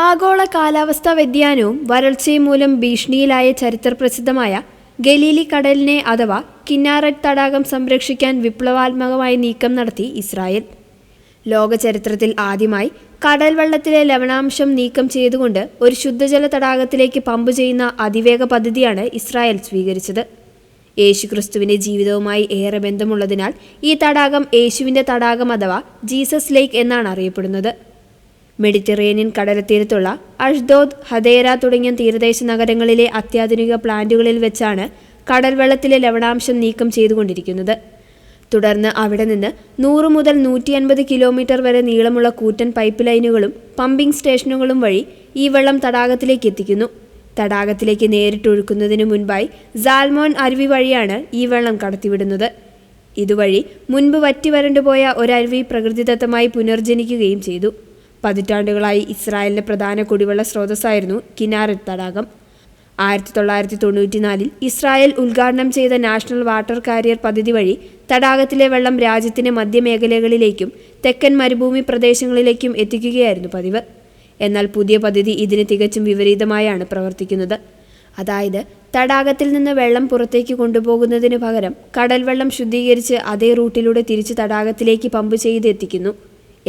ആഗോള കാലാവസ്ഥാ വ്യതിയാനവും വരൾച്ചയും മൂലം ഭീഷണിയിലായ ചരിത്രപ്രസിദ്ധമായ ഗലീലി കടലിനെ അഥവാ കിന്നാററ്റ് തടാകം സംരക്ഷിക്കാൻ വിപ്ലവാത്മകമായ നീക്കം നടത്തി ഇസ്രായേൽ. ലോക ചരിത്രത്തിൽ ആദ്യമായി കടൽ വെള്ളത്തിലെ ലവണാംശം നീക്കം ചെയ്തുകൊണ്ട് ഒരു ശുദ്ധജല തടാകത്തിലേക്ക് പമ്പ് ചെയ്യുന്ന അതിവേഗ പദ്ധതിയാണ് ഇസ്രായേൽ സ്വീകരിച്ചത്. യേശുക്രിസ്തുവിന്റെ ജീവിതവുമായി ഏറെ ബന്ധമുള്ളതിനാൽ ഈ തടാകം യേശുവിന്റെ തടാകം അഥവാ ജീസസ് ലേക്ക് എന്നാണ് അറിയപ്പെടുന്നത്. മെഡിറ്ററേനിയൻ കടൽത്തീരത്തുള്ള അഷ്ദോദ്, ഹദേര തുടങ്ങിയ തീരദേശ നഗരങ്ങളിലെ അത്യാധുനിക പ്ലാന്റുകളിൽ വെച്ചാണ് കടൽ വെള്ളത്തിലെ ലവണാംശം നീക്കം ചെയ്തുകൊണ്ടിരിക്കുന്നത്. തുടർന്ന് അവിടെ നിന്ന് 100 മുതൽ 150 കിലോമീറ്റർ വരെ നീളമുള്ള കൂറ്റൻ പൈപ്പ് ലൈനുകളും പമ്പിംഗ് സ്റ്റേഷനുകളും വഴി ഈ വെള്ളം തടാകത്തിലേക്ക് എത്തിക്കുന്നു. തടാകത്തിലേക്ക് നേരിട്ടൊഴുക്കുന്നതിനു മുൻപായി സാൽമോൺ അരുവി വഴിയാണ് ഈ വെള്ളം കടത്തിവിടുന്നത്. ഇതുവഴി മുൻപ് വറ്റി വരണ്ടുപോയ ഒരരുവി പ്രകൃതിദത്തമായി പുനർജനിക്കുകയും ചെയ്തു. പതിറ്റാണ്ടുകളായി ഇസ്രായേലിന്റെ പ്രധാന കുടിവെള്ള സ്രോതസ്സായിരുന്നു കിന്നാററ്റ് തടാകം. 1994 ഇസ്രായേൽ ഉദ്ഘാടനം ചെയ്ത നാഷണൽ വാട്ടർ കാരിയർ പദ്ധതി വഴി തടാകത്തിലെ വെള്ളം രാജ്യത്തിന്റെ മധ്യമേഖലകളിലേക്കും തെക്കൻ മരുഭൂമി പ്രദേശങ്ങളിലേക്കും എത്തിക്കുകയായിരുന്നു പതിവ്. എന്നാൽ പുതിയ പദ്ധതി ഇതിന് തികച്ചും വിപരീതമായാണ് പ്രവർത്തിക്കുന്നത്. അതായത് തടാകത്തിൽ നിന്ന് വെള്ളം പുറത്തേക്ക് കൊണ്ടുപോകുന്നതിന് പകരം കടൽ വെള്ളം ശുദ്ധീകരിച്ച് അതേ റൂട്ടിലൂടെ തിരിച്ച് തടാകത്തിലേക്ക് പമ്പ് ചെയ്ത് എത്തിക്കുന്നു.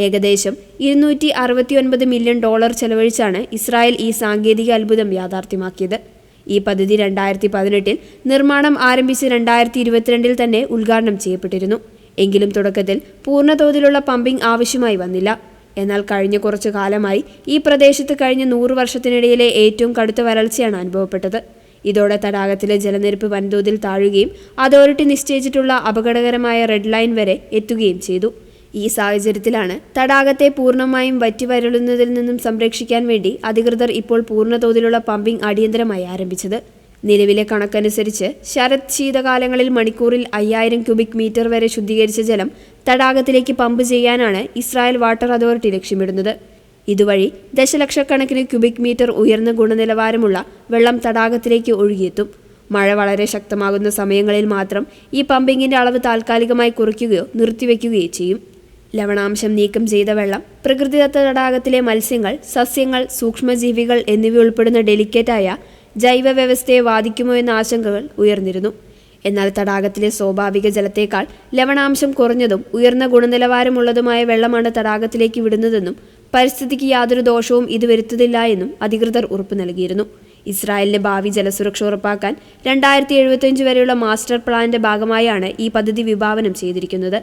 ഏകദേശം $269 മില്യൺ ചെലവഴിച്ചാണ് ഇസ്രായേൽ ഈ സാങ്കേതിക അത്ഭുതം യാഥാർത്ഥ്യമാക്കിയത്. ഈ പദ്ധതി 2018 നിർമ്മാണം ആരംഭിച്ച് 2022 തന്നെ ഉദ്ഘാടനം ചെയ്യപ്പെട്ടിരുന്നു. എങ്കിലും തുടക്കത്തിൽ പൂർണ്ണതോതിലുള്ള പമ്പിംഗ് ആവശ്യമായി വന്നില്ല. എന്നാൽ കഴിഞ്ഞ കുറച്ചു കാലമായി ഈ പ്രദേശത്ത് കഴിഞ്ഞ 100 വർഷത്തിനിടയിലെ ഏറ്റവും കടുത്ത വരൾച്ചയാണ് അനുഭവപ്പെട്ടത്. ഇതോടെ തടാകത്തിലെ ജലനിരപ്പ് വൻതോതിൽ താഴുകയും അതോറിറ്റി നിശ്ചയിച്ചിട്ടുള്ള അപകടകരമായ റെഡ് ലൈൻ വരെ എത്തുകയും ചെയ്തു. ഈ സാഹചര്യത്തിലാണ് തടാകത്തെ പൂർണ്ണമായും വറ്റിവരളുന്നതിൽ നിന്നും സംരക്ഷിക്കാൻ വേണ്ടി അധികൃതർ ഇപ്പോൾ പൂർണ്ണതോതിലുള്ള പമ്പിംഗ് അടിയന്തരമായി ആരംഭിച്ചത്. നിലവിലെ കണക്കനുസരിച്ച് ശരത് ശീതകാലങ്ങളിൽ മണിക്കൂറിൽ 5000 ക്യൂബിക് മീറ്റർ വരെ ശുദ്ധീകരിച്ച ജലം തടാകത്തിലേക്ക് പമ്പ് ചെയ്യാനാണ് ഇസ്രായേൽ വാട്ടർ അതോറിറ്റി ലക്ഷ്യമിടുന്നത്. ഇതുവഴി ദശലക്ഷക്കണക്കിന് ക്യൂബിക് മീറ്റർ ഉയർന്ന ഗുണനിലവാരമുള്ള വെള്ളം തടാകത്തിലേക്ക് ഒഴുകിയെത്തും. മഴ വളരെ ശക്തമാകുന്ന സമയങ്ങളിൽ മാത്രം ഈ പമ്പിങ്ങിന്റെ അളവ് താൽക്കാലികമായി കുറയ്ക്കുകയോ നിർത്തിവെക്കുകയോ ചെയ്യും. ലവണാംശം നീക്കം ചെയ്ത വെള്ളം പ്രകൃതിദത്ത തടാകത്തിലെ മത്സ്യങ്ങൾ, സസ്യങ്ങൾ, സൂക്ഷ്മജീവികൾ എന്നിവ ഉൾപ്പെടുന്ന ഡെലിക്കേറ്റായ ജൈവ വ്യവസ്ഥയെ ബാധിക്കുമോ എന്ന ആശങ്കകൾ ഉയർന്നിരുന്നു. എന്നാൽ തടാകത്തിലെ സ്വാഭാവിക ജലത്തേക്കാൾ ലവണാംശം കുറഞ്ഞതും ഉയർന്ന ഗുണനിലവാരമുള്ളതുമായ വെള്ളമാണ് തടാകത്തിലേക്ക് വിടുന്നതെന്നും പരിസ്ഥിതിക്ക് യാതൊരു ദോഷവും ഇത് വരുത്തുന്നില്ല എന്നും അധികൃതർ ഉറപ്പു നൽകിയിരുന്നു. ഇസ്രായേലിന്റെ ഭാവി ജലസുരക്ഷ ഉറപ്പാക്കാൻ 2075 വരെയുള്ള മാസ്റ്റർ പ്ലാനിന്റെ ഭാഗമായാണ് ഈ പദ്ധതി വിഭാവനം ചെയ്തിരിക്കുന്നത്.